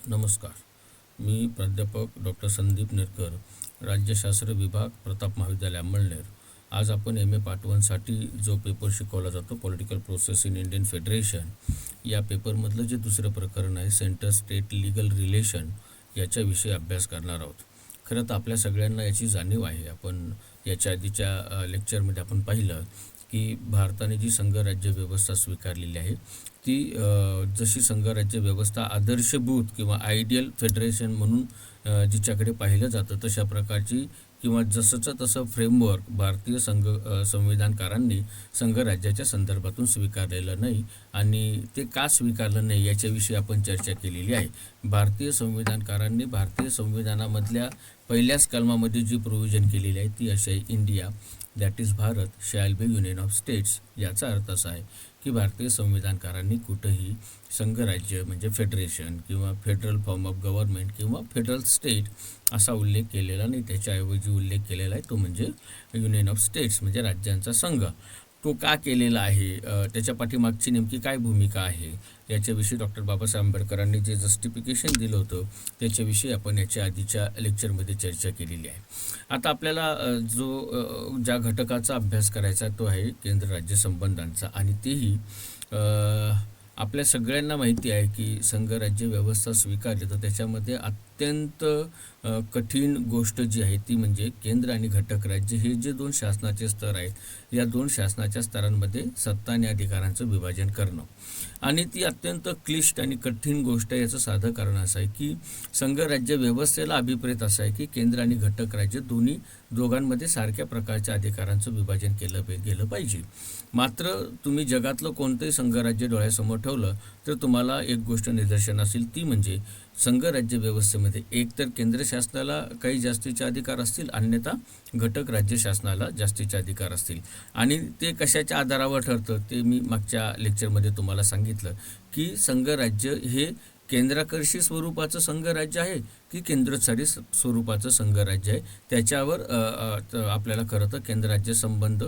नमस्कार. मी प्राध्यापक डॉक्टर संदीप निरकर, राज्यशास्त्र विभाग, प्रताप महाविद्यालय अंमळनेर. आज आपण एम ए पार्ट 1साठी जो पेपर शिकवला जातो, political process in Indian federation, या पेपरमधलं जे दुसरं प्रकरण आहे, सेंटर स्टेट लीगल रिलेशन, याच्याविषयी अभ्यास करणार आहोत. खरं तर आपल्या सगळ्यांना याची जाणीव आहे. आपण याच्या आधीच्या लेक्चरमध्ये आपण पाहिलं की भारताने जी संघराज्य व्यवस्था स्वीकारलेली आहे ती जशी संघराज्य व्यवस्था आदर्शभूत किंवा आयडियल फेडरेशन म्हणून जिच्याकडे पाहिलं जातं तशा प्रकारची किंवा जसंचं तसं फ्रेमवर्क भारतीय संविधानकारांनी संघराज्याच्या संदर्भातून स्वीकारलेलं नाही. आणि ते का स्वीकारलं नाही याच्याविषयी आपण चर्चा केलेली आहे. भारतीय संविधानकारांनी भारतीय संविधानामधल्या पहिल्याच कलमामध्ये जी प्रोव्हिजन केलेली आहे ती अशी आहे, India that is Bharat shall be union of states. याचा अर्थ असा आहे की भारतीय संविधानकारांनी कुठंही संघराज्य म्हणजे फेडरेशन किंवा फेडरल फॉर्म ऑफ गव्हर्नमेंट किंवा फेडरल स्टेट असा उल्लेख केलेला नाही. त्याच्याऐवजी उल्लेख केलेला आहे तो म्हणजे युनियन ऑफ स्टेट्स म्हणजे राज्यांचा संघ. तो का केलेला आहे, त्याच्या पाठीमागची नेमकी काय भूमिका आहे याच्याविषयी डॉक्टर बाबासाहेब आंबेडकरांनी जे जस्टिफिकेशन दिलं होतं त्याच्याविषयी आपण याच्या आधीच्या लेक्चरमध्ये चर्चा केलेली आहे. आता आपल्याला ज्या घटकाचा अभ्यास करायचा तो आहे केंद्र राज्य संबंधांचा. आणि तेही आपल्या सगळ्यांना माहिती आहे की संघराज्य व्यवस्था स्वीकारली तर त्याच्यामध्ये अत्यंत कठीण गोष्ट जी आहे ती म्हणजे केंद्र आणि घटक राज्य हे जे दोन शासनाचे स्तर आहेत या दोन शासनाच्या स्तरांमध्ये सत्ता आणि अधिकारांचं विभाजन करणं. आणि ती अत्यंत क्लिष्ट आणि कठीण गोष्ट आहे. याचं साधं कारण असं आहे की संघराज्य व्यवस्थेला अभिप्रेत असं आहे की केंद्र आणि घटक राज्य दोघांमध्ये सारख्या प्रकारच्या अधिकारांचं विभाजन गेलं पाहिजे. मात्र तुम्ही जगातलं कोणतंही संघराज्य डोळ्यासमोर ठेवलं तर तुम्हाला एक गोष्ट निदर्शनास येईल ती म्हणजे संघराज्य व्यवस्थेमध्ये एकतर केंद्र शासनाला काही जास्तीचे अधिकार असतील, अन्यथा घटक राज्य शासनाला जास्तीचे अधिकार असतील. आणि ते कशाच्या आधारावर ठरतं ते मी मागच्या लेक्चरमध्ये तुम्हाला सांगितलं की संघराज्य हे केंद्राकर्षी स्वरूपाचं संघराज्य आहे की केंद्रचारी स्वरूपाचं संघराज्य आहे त्याच्यावर आपल्याला खरं तर केंद्रराज्य संबंध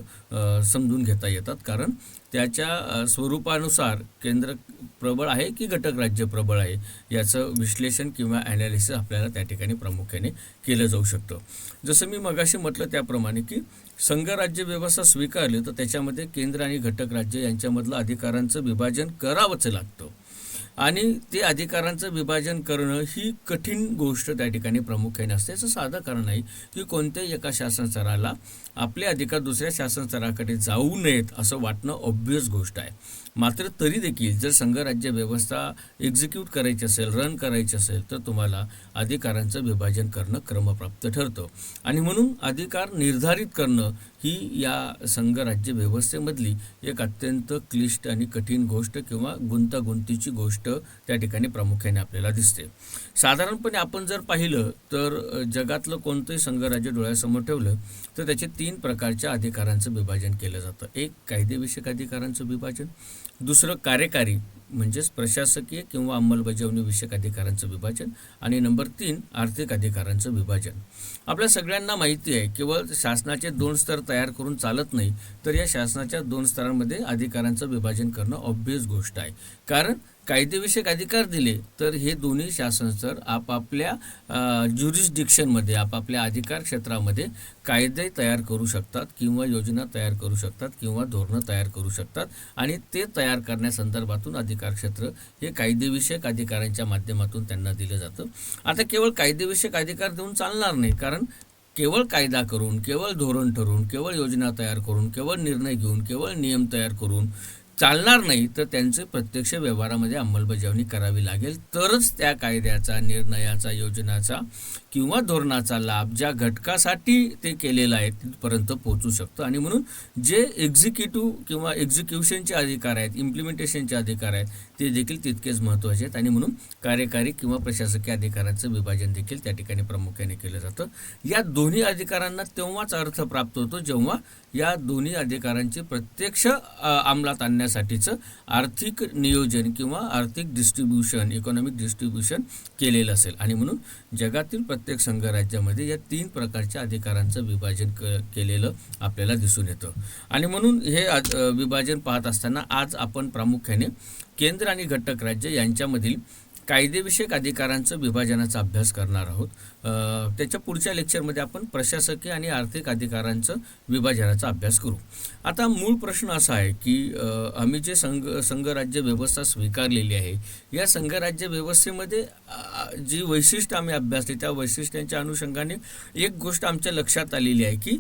समजून घेता येतात. कारण त्याच्या स्वरूपानुसार केंद्र प्रबळ आहे की घटक राज्य प्रबळ आहे याचं विश्लेषण किंवा ॲनालिसिस आपल्याला त्या ठिकाणी प्रामुख्याने केलं जाऊ शकतं. जसं मी मगाशी म्हटलं त्याप्रमाणे की संघराज्य व्यवस्था स्वीकारली तर त्याच्यामध्ये केंद्र आणि घटक राज्य यांच्यामधलं अधिकारांचं विभाजन करावंच लागतं. आणि ते अधिकारांचं विभाजन करणं ही कठीण गोष्ट त्या ठिकाणी प्रामुख्याने असते. याचं साधं कारण आहे की कोणत्याही एका शासनस्तराला आपले अधिकार दुसऱ्या शासनस्तराकडे जाऊ नयेत असं वाटणं ऑब्व्हियस गोष्ट आहे. मात्र तरी देखील जर संघराज्य व्यवस्था एक्झिक्यूट करायची असेल, रन करायची असेल तर तुम्हाला अधिकारांचं विभाजन करणं क्रमप्राप्त ठरतं. आणि म्हणून अधिकार निर्धारित करणं ही या संघराज्य व्यवस्थेमधली एक अत्यंत क्लिष्ट आणि कठीण गोष्ट किंवा गुंतागुंतीची गोष्ट त्या ठिकाणी प्रामुख्याने आपल्याला दिसते. साधारणपणे आपण जर पाहिलं तर जगातलं कोणतंही संघराज्य डोळ्यासमोर ठेवलं तर त्याचे 3 प्रकारच्या अधिकारांचं विभाजन केलं जातं. एक कायदेविषयक अधिकारांचं विभाजन, दुसरं कार्यकारी म्हणजेच प्रशासकीय किंवा अंमलबजावणी विषयक अधिकारांचं विभाजन आणि नंबर 3 आर्थिक अधिकारांचं विभाजन. आपल्या सगळ्यांना माहिती आहे केवळ शासनाचे 2 स्तर तयार करून चालत नाही तर या शासनाच्या 2 स्तरांमध्ये अधिकारांचं विभाजन करणं ऑब्व्हियस गोष्ट आहे. कारण कायदेविषयक अधिकार दिले तर हे दोन्ही शासन स्तर आपापल्या ज्युरिस्डिक्शनमध्ये आपापल्या अधिकार क्षेत्रामध्ये कायदे तयार करू शकतात किंवा योजना तयार करू शकतात किंवा धोरणं तयार करू शकतात. आणि ते तयार करण्यासंदर्भातून अधिकार क्षेत्र हे कायदेविषयक अधिकारांच्या माध्यमातून त्यांना दिलं जातं. आता केवळ कायदेविषयक अधिकार देऊन चालणार नाही. कारण केवळ कायदा करून, केवळ धोरण ठरवून, केवळ योजना तयार करून, केवळ निर्णय घेऊन, केवळ नियम तयार करून चालणार नाही. तर त्यांचे प्रत्यक्ष व्यवहारामध्ये अंमलबजावणी करावी लागेल तरच त्या कायद्याचा, निर्णयाचा, योजनाचा किंवा धोरणाचा लाभ ज्या घटकासाठी ते केलेलं आहे तिथपर्यंत पोहोचू शकतं. आणि म्हणून जे एक्झिक्युटिव्ह किंवा एक्झिक्युशनचे अधिकार आहेत, इम्प्लिमेंटेशनचे अधिकार आहेत ते देखील तितकेच महत्त्वाचे आहेत. आणि म्हणून कार्यकारी किंवा प्रशासकीय अधिकारांचं विभाजन देखील त्या ठिकाणी प्रामुख्याने केलं जातं. या दोन्ही अधिकारांना तेव्हाच अर्थ प्राप्त होतो जेव्हा या दोन्ही अधिकारांचे प्रत्यक्ष अंमलात आणण्यासाठीचं आर्थिक नियोजन किंवा आर्थिक डिस्ट्रीब्युशन, इकॉनॉमिक डिस्ट्रीब्युशन केलेलं असेल. आणि म्हणून जगातील प्रत्येक संघराज्यामध्ये या 3 प्रकारच्या अधिकारांचं विभाजन केलेलं आपल्याला दिसून येतं. आणि म्हणून हे विभाजन पाहत असताना आज आपण प्रामुख्याने केंद्र आणि घटक राज्य यांच्यामधील कायदेविषयक अधिकारांचं विभाजनाचा अभ्यास करणार आहोत. त्याच्या पुढच्या लेक्चरमध्ये आपण प्रशासकीय आणि आर्थिक अधिकारांचं विभाजनाचा अभ्यास करू. आता मूळ प्रश्न असा आहे की आम्ही जे संघराज्य व्यवस्था स्वीकारलेली आहे, या संघराज्य व्यवस्थेमध्ये जी वैशिष्ट्य आम्ही अभ्यासली त्या वैशिष्ट्यांच्या अनुषंगाने एक गोष्ट आमच्या लक्षात आलेली आहे की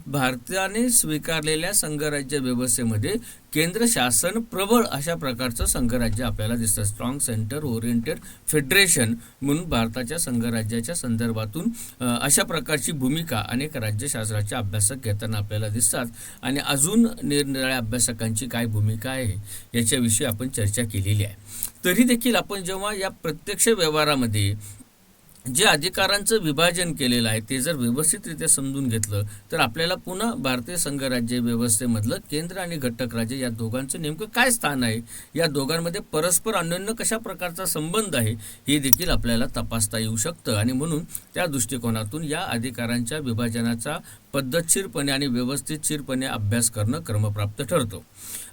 भारताने स्वीकारलेल्या संघराज्य व्यवस्थेमध्ये केंद्र शासन प्रबळ अशा प्रकारचं संघराज्य आपल्याला दिसतं. स्ट्रॉंग सेंटर ओरिएंटेड फेडरेशन म्हणून भारताच्या संघराज्याच्या संदर्भातून अशा प्रकारची भूमिका अनेक राज्यशास्त्राचे अभ्यासक घेताना आपल्याला दिसतात. आणि अजून निरनिराळ्या अभ्यासकांची काय भूमिका आहे याच्याविषयी आपण चर्चा केलेली आहे. तरी देखील आपण जेव्हा या प्रत्यक्ष व्यवहारामध्ये जे अधिकारांचं विभाजन केलेलं आहे ते जर व्यवस्थितरित्या समजून घेतलं तर आपल्याला पुन्हा भारतीय संघराज्य व्यवस्थेमधलं केंद्र आणि घटक राज्य या दोघांचं नेमकं काय स्थान आहे, या दोघांमध्ये परस्पर अन्योन्य कशा प्रकारचा संबंध आहे हे देखील आपल्याला तपासता येऊ शकतं. आणि म्हणून त्या दृष्टिकोनातून या अधिकारांच्या विभाजनाचा पद्धतशीरपणे आणि व्यवस्थितशीरपणे अभ्यास करणं क्रमप्राप्त ठरतो.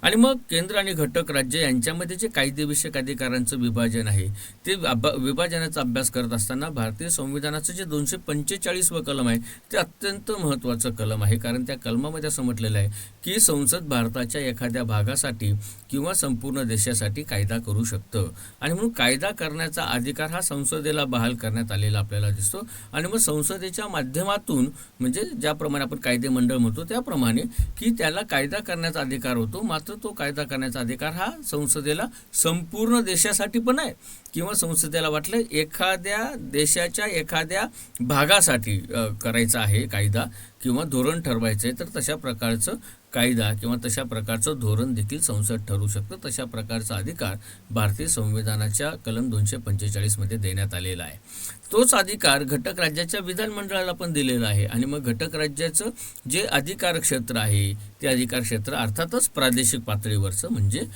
आणि मग केंद्र आणि घटक राज्य यांच्यामध्ये जे कायदेविषयक अधिकारांचं विभाजन आहे ते विभाजनाचा अभ्यास करत असताना भारतीय संविधानाचं जे 245व कलम आहे ते अत्यंत महत्त्वाचं कलम आहे. कारण त्या कलमामध्ये असं म्हटलेलं आहे की संसद भारताच्या एखाद्या भागासाठी किंवा संपूर्ण देशासाठी कायदा करू शकतं. आणि म्हणून कायदा करण्याचा अधिकार हा संसदेला बहाल करण्यात आलेला आपल्याला दिसतो. आणि मग संसदेच्या माध्यमातून म्हणजे ज्याप्रमाणे आपण कायदे मंडळ म्हणतो त्याप्रमाणे की त्याला कायदा करण्याचा अधिकार होतो. मात्र तो कायदा करण्याचा अधिकार हा संसदेला संपूर्ण देशासाठी पण आहे किंवा संसदेला वाटलं एखाद्या देशाच्या एखाद्या भागासाठी करायचा आहे कायदा किंवा धोरण ठरवायचं आहे तर तशा प्रकारचं कायदा किंवा तशा प्रकारचं धोरण देखील संसद ठरवू शकतं. तशा प्रकारचा अधिकार भारतीय संविधानाच्या कलम 245 देण्यात आलेला आहे. तोच अधिकार घटक राज्याच्या विधानमंडळाला पण दिलेला आहे. आणि मग घटक राज्याचं जे अधिकार क्षेत्र आहे ते अधिकार क्षेत्र अर्थातच प्रादेशिक पातळीवरचं म्हणजे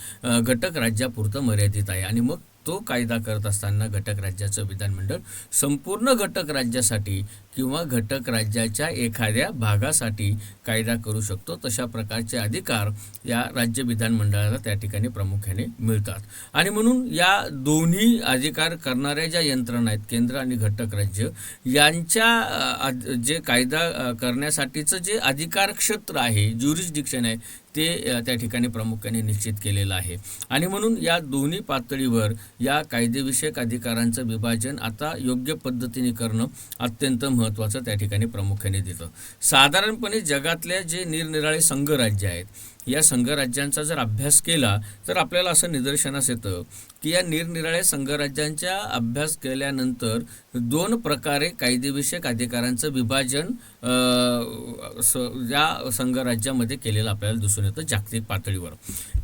घटक राज्यापुरतं मर्यादित आहे. आणि मग तो कायदा करत असताना घटक राज्याचं विधानमंडळ संपूर्ण घटक राज्यासाठी किंवा घटक राज्याच्या एखाद्या भागासाठी कायदा करू शकतो. तशा प्रकारचे अधिकार या राज्य विधानमंडळाला त्या ठिकाणी प्रामुख्याने मिळतात. आणि म्हणून या दोन्ही अधिकार करणाऱ्या ज्या यंत्रणा आहेत केंद्र आणि घटक राज्य यांच्या जे कायदा करण्यासाठीचं जे अधिकार क्षेत्र आहे ज्युरिस्डिक्शन आहे ते त्या ठिकाणी प्रामुख्याने निश्चित केलेलं आहे. आणि म्हणून या दोन्ही पातळीवर या कायदेविषयक अधिकारांचं विभाजन आता योग्य पद्धतीने करणं अत्यंत महत्त्वाचं त्या ठिकाणी प्रामुख्याने देतं. साधारणपणे जगातल्या जे निरनिराळे संघराज्य आहेत या संघराज्यांचा जर अभ्यास केला तर आपल्याला असं निदर्शनास येतं की या निरनिराळ्या संघराज्यांचा अभ्यास केल्यानंतर दोन प्रकारे कायदेविषयक अधिकारांचं विभाजन या संघराज्यामध्ये केलेलं आपल्याला दिसून येतं जागतिक पातळीवर.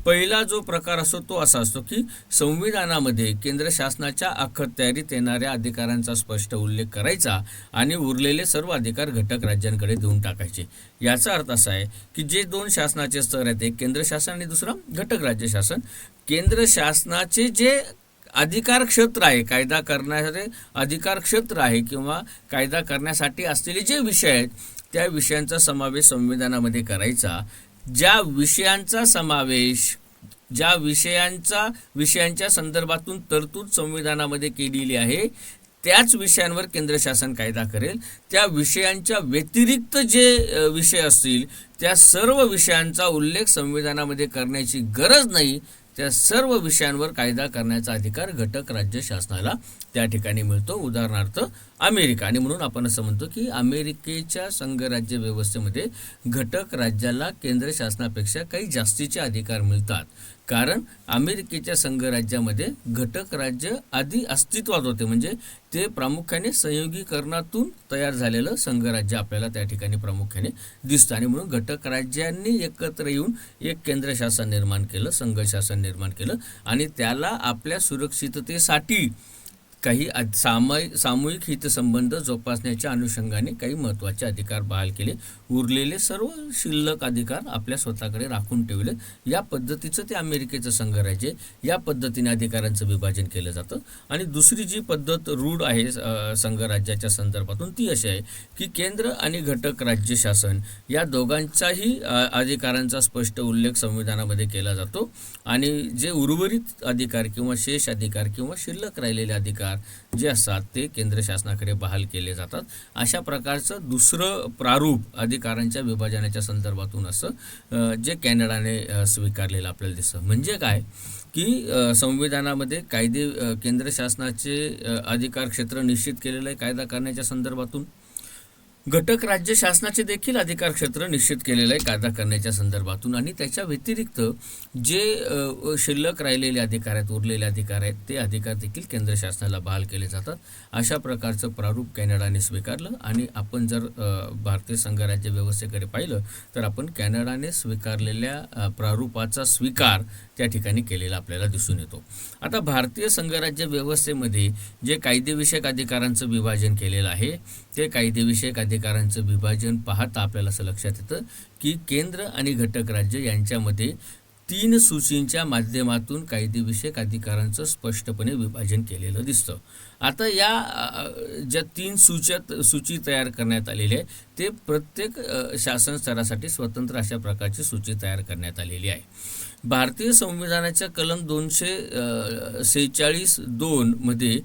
पहिला जो प्रकार असतो तो असा असतो की संविधानामध्ये केंद्र शासनाच्या अखत्यारीत येणाऱ्या अधिकारांचा स्पष्ट उल्लेख करायचा आणि उरलेले सर्व अधिकार घटक राज्यांकडे देऊन टाकायचे. याचा अर्थ असा आहे की जे दोन शासनाचे स्तर आहेत एक केंद्र शासन आणि दुसरा घटक राज्य शासन. केंद्र शासनाचे जे अधिकार क्षेत्र आहे कायदा करण्याचे अधिकार क्षेत्र आहे किंवा कायदा करण्यासाठी असलेले जे विषय आहेत त्या विषयांचा समावेश संविधानामध्ये करायचा. ज्या विषयांचा समावेश ज्या विषयांच्या संदर्भातून तरतूद संविधानामध्ये केलेली आहे त्याच विषयांवर केंद्र शासन कायदा करेल. त्या विषयांच्या व्यतिरिक्त जे विषय असतील त्या सर्व विषयांचा उल्लेख संविधानामध्ये करण्याची गरज नाही. त्या सर्व विषयांवर कायदा करण्याचा अधिकार घटक राज्य शासनाला त्या ठिकाणी मिळतो. उदाहरणार्थ अमेरिका. आणि म्हणून आपण असं म्हणतो की अमेरिकेच्या संघराज्य व्यवस्थेमध्ये घटक राज्याला केंद्र शासनापेक्षा काही जास्तीचे अधिकार मिळतात. कारण अमेरिकेच्या संघराज्यामध्ये घटक राज्य आधी अस्तित्वात होते म्हणजे ते प्रामुख्याने संयोगीकरणातून तयार झालेलं संघराज्य आपल्याला त्या ठिकाणी प्रामुख्याने दिसतं. आणि म्हणून घटक राज्यांनी एकत्र येऊन एक केंद्र शासन निर्माण केलं संघ शासन निर्माण केलं आणि त्याला आपल्या सुरक्षिततेसाठी काही सामूहिक हितसंबंध जोपासण्याच्या अनुषंगाने काही महत्त्वाचे अधिकार बहाल केले. उरलेले सर्व शिल्लक अधिकार आपल्या स्वतःकडे राखून ठेवले. या पद्धतीचं ते अमेरिकेचं संघराज्य आहे. या पद्धतीने अधिकारांचं विभाजन केलं जातं. आणि दुसरी जी पद्धत रूढ आहे संघराज्याच्या संदर्भातून ती अशी आहे की केंद्र आणि घटक राज्य शासन या दोघांचाही अधिकारांचा स्पष्ट उल्लेख संविधानामध्ये केला जातो. आणि जे उर्वरित अधिकार किंवा शेष अधिकार किंवा शिल्लक राहिलेले अधिकार जे असतात ते केंद्र शासनाकडे बहाल केले जातात. अशा प्रकारचं दुसरं प्रारूप अधिकारांच्या विभाजनाच्या संदर्भातून असं जे कॅनडाने स्वीकारलेलं आपल्याला दिसतं. म्हणजे काय की संविधानामध्ये कायदे केंद्र शासनाचे अधिकार क्षेत्र निश्चित केलेलं आहे कायदा करण्याच्या संदर्भातून. घटक राज्य शासनाचे देखील अधिकार क्षेत्र निश्चित केलेलं आहे कायदा करण्याच्या संदर्भातून. आणि त्याच्या व्यतिरिक्त जे शिल्लक राहिलेले अधिकार आहेत, उरलेले अधिकार आहेत, ते अधिकार देखील केंद्र शासनाला बहाल केले जातात. अशा प्रकारचं प्रारूप कॅनडाने स्वीकारलं. आणि आपण जर भारतीय संघराज्य व्यवस्थेकडे पाहिलं तर आपण कॅनडाने स्वीकारलेल्या प्रारूपाचा स्वीकार त्या ठिकाणी केलेला आपल्याला दिसून येतो. आता भारतीय संघराज्य व्यवस्थेमध्ये जे कायदेविषयक अधिकारांचं विभाजन केलेलं आहे ते कायदेविषयक अधिकारांचं विभाजन पाहता आपल्याला असं लक्षात येतं की केंद्र आणि घटक राज्य यांच्यामध्ये 3 सूचींच्या माध्यमातून कायदेविषयक अधिकारांचं स्पष्टपणे विभाजन केलेलं दिसतं. आता या ज्या 3 सूची तयार करण्यात आलेली आहे ते प्रत्येक शासन स्तरासाठी स्वतंत्र अशा प्रकारची सूची तयार करण्यात आलेली आहे. भारतीय संविधानाच्या कलम 246(2) मध्ये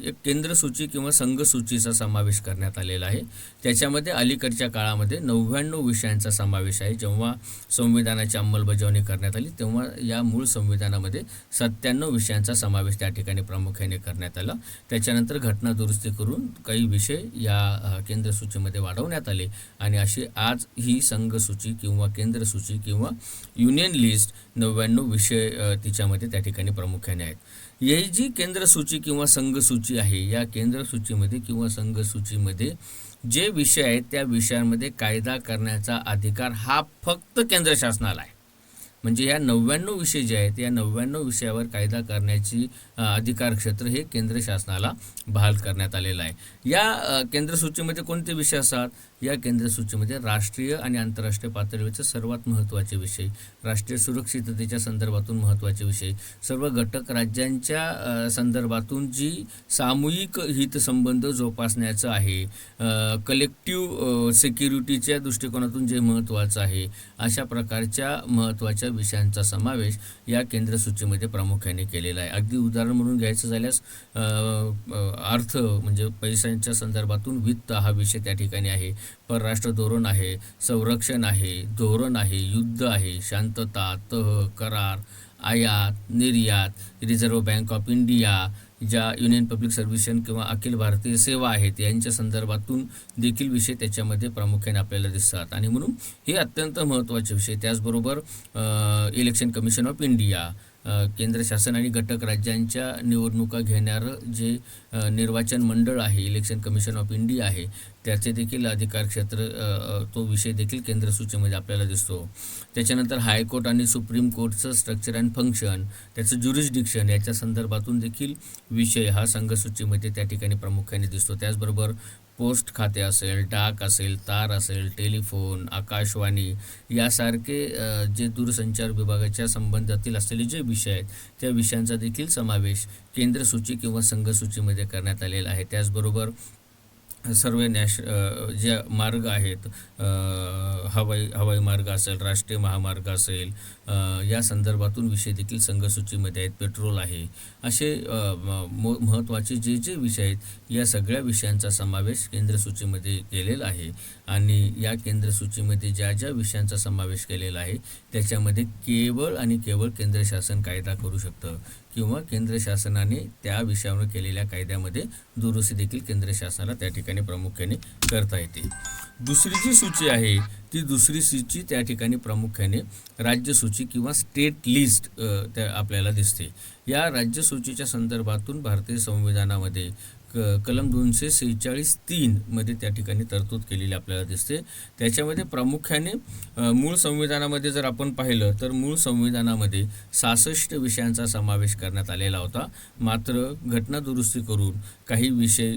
एक केंद्र सूची किंवा संघ सूचीचा समावेश करण्यात आलेला आहे. त्याच्यामध्ये अलीकडच्या काळामध्ये 99 विषयांचा समावेश आहे. जेव्हा संविधानाची अंमलबजावणी करण्यात आली तेव्हा या मूळ संविधानामध्ये 97 विषयांचा समावेश त्या ठिकाणी प्रामुख्याने करण्यात आला. त्याच्यानंतर घटना दुरुस्ती करून काही विषय या केंद्र सूचीमध्ये वाढवण्यात आले आणि अशी आज ही संघ सूची किंवा केंद्र सूची किंवा युनियन लिस्ट 99 विषय तिच्यामध्ये त्या ठिकाणी प्रामुख्याने आहेत. ही जी केंद्र सूची किंवा संघ सूची आहे या केंद्र सूचीमध्ये किंवा संघ सूचीमध्ये जे विषय आहेत त्या विषयांमध्ये कायदा करण्याचा अधिकार हा फक्त केंद्र शासनाला आहे. म्हणजे या 99 विषय जे आहेत या 99 विषयावर कायदा करण्याची अधिकार क्षेत्र हे केंद्र शासनाला बहाल करण्यात आलेलं आहे. या केंद्र सूचीमध्ये कोणते विषय असतात? या केंद्र सूचीमध्ये राष्ट्रीय आणि आंतरराष्ट्रीय पातळीवरचे सर्वात महत्त्वाचे विषय, राष्ट्रीय सुरक्षिततेच्या संदर्भातून महत्त्वाचे विषय, सर्व घटक राज्यांच्या संदर्भातून जी सामूहिक हितसंबंध जोपासण्याचं आहे, कलेक्टिव्ह सिक्युरिटीच्या दृष्टिकोनातून जे महत्त्वाचं आहे, अशा प्रकारच्या महत्त्वाच्या विषयांचा समावेश या केंद्र सूचीमध्ये प्रामुख्याने केलेला आहे. अगदी उदाहरण म्हणून घ्यायचं झाल्यास अर्थ म्हणजे पैशांच्या संदर्भातून वित्त हा विषय त्या ठिकाणी आहे. परराष्ट्र धोरण आहे, संरक्षण आहे, धोरण आहे, युद्ध आहे, शांतता, तह, करार, आयात, निर्यात, रिझर्व्ह बँक ऑफ इंडिया, ज्या युनियन पब्लिक सर्व्हिसन किंवा अखिल भारतीय सेवा आहेत यांच्या संदर्भातून देखील विषय त्याच्यामध्ये प्रामुख्याने आपल्याला दिसतात. आणि म्हणून हे अत्यंत महत्त्वाचे विषय. त्याचबरोबर इलेक्शन कमिशन ऑफ इंडिया, केंद्र शासन आणि घटक राज्यांच्या निवडणुका घेणारं जे निर्वाचन मंडळ आहे, इलेक्शन कमिशन ऑफ इंडिया आहे, त्याचे देखील अधिकार क्षेत्र तो विषय देखील केंद्र सूचीमध्ये आपल्याला दिसतो. त्याच्यानंतर हायकोर्ट आणि सुप्रीम कोर्टचं स्ट्रक्चर अँड फंक्शन, त्याचं ज्युरिस्डिक्शन याच्या संदर्भातून देखील विषय हा संघ सूचीमध्ये त्या ठिकाणी प्रामुख्याने दिसतो. त्याचबरोबर पोस्ट खाते असेल, डाक असेल, तार असेल, टेलिफोन, आकाशवाणी यासारखे जे दूरसंचार विभागाच्या संबंधातील असलेले जे विषय आहेत त्या विषयांचा देखील समावेश केंद्र सूची किंवा संघ सूचीमध्ये करण्यात आलेला आहे. त्याचबरोबर सर्व जे मार्ग आहेत, हवाई मार्ग असेल, राष्ट्रीय महामार्ग असेल, या संदर्भातून विषय देखील संघ सूचीमध्ये आहेत. पेट्रोल आहे, असे महत्त्वाचे जे विषय आहेत या सगळ्या विषयांचा समावेश केंद्र सूचीमध्ये केलेला आहे. आणि या केंद्र सूचीमध्ये ज्या विषयांचा समावेश केलेला आहे त्याच्यामध्ये केवळ आणि केवळ केंद्र शासन कायदा करू शकतं किंवा केंद्र शासनाने त्या विषयावर केलेल्या कायद्यामध्ये दुरुस्ती देखील केंद्र शासनाला त्या ठिकाणी प्रामुख्याने करता येते. दुसरी जी सूची आहे ती दुसरी सूची त्या ठिकाणी प्रामुख्याने राज्य सूची किंवा स्टेट लिस्ट त्या आपल्याला दिसते. या राज्य सूचीच्या संदर्भातून भारतीय संविधानामध्ये कलम 246(3) मध्ये त्या ठिकाणी तरतूद केलेली आपल्याला दिसते. त्याच्यामध्ये प्रामुख्याने मूळ संविधानामध्ये जर आपण पाहिलं तर मूळ संविधानामध्ये 66 विषयांचा समावेश करण्यात आलेला होता. मात्र घटना दुरुस्ती करून काही विषय